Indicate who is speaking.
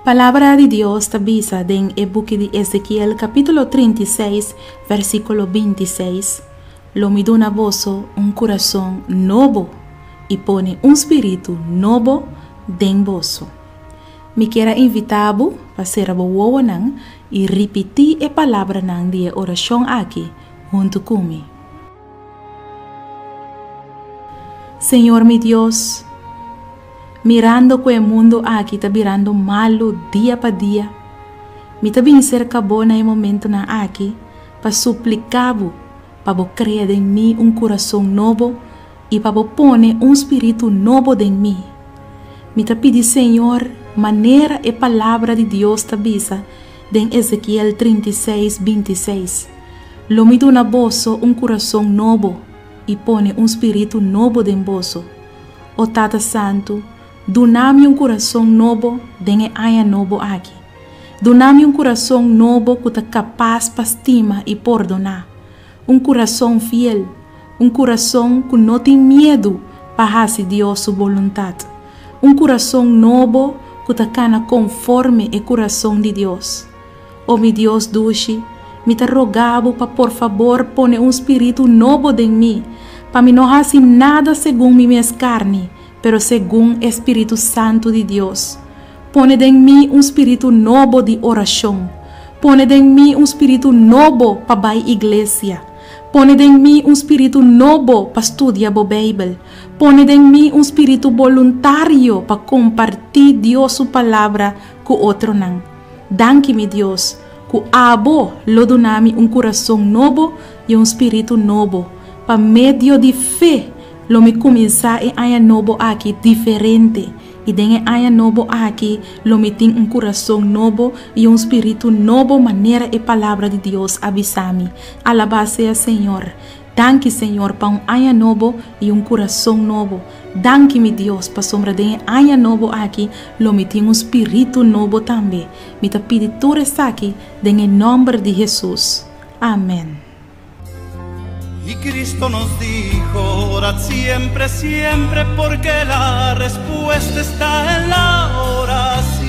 Speaker 1: Palavra de Dios tabisa en el book de Ezequiel capítulo 36 versículo 26. Lo me dona vosso un corazón novo y pone un espíritu novo den vosso. Me quiera invitabo para ser abowo nang y repetir a palabra nang de oración aquí junto conmigo. Señor mi Dios, mirando que el mundo aquí está virando malo día para día, me está bien cerca bona en momento na aquí para suplicabo para vos crear en mí un corazón nuevo y para vos poner un espíritu nuevo en mí. Me está pidi Señor manera e palabra de Dios tabisa en Ezequiel 36, 26. Lo me dona vosso un corazón nuevo y pone un espíritu nuevo en vosso. O Tata Santo, doname un corazón nuevo den aya nuevo aquí. Doname un corazón nuevo que está capaz para estima y perdonar. Un corazón fiel, un corazón que no tiene miedo para hacer Dios su voluntad. Un corazón nuevo que está cana conforme el corazón de Dios. Oh mi Dios dulce, me te rogabo para por favor poner un espíritu nuevo en mí, para mí no hacer nada según mi carne, pero según Espíritu Santo de Dios. Pone en mí un espíritu nuevo de oración. Pone en mí un espíritu nuevo para ir a iglesia. Pone en mí un espíritu nuevo para estudiar la Biblia. Pone en mí un espíritu voluntario para compartir Dios su palabra con otro nan. Danke mi Dios, que abo lo donami un corazón nuevo y un espíritu nuevo. Para medio de fe, lo me comienza en año nuevo aquí diferente. Y en año nuevo aquí, lo me tiene un corazón nuevo y un espíritu nuevo, manera y palabra de Dios avisami. Alabado sea Señor. Danke Señor para un año nuevo y un corazón nuevo. Danke mi Dios para sombra de año nuevo aquí, lo me tiene un espíritu nuevo también. Me te pido tú aquí, en el nombre de Jesús. Amén.
Speaker 2: Y Cristo nos dijo, orad siempre, siempre, porque la respuesta está en la oración.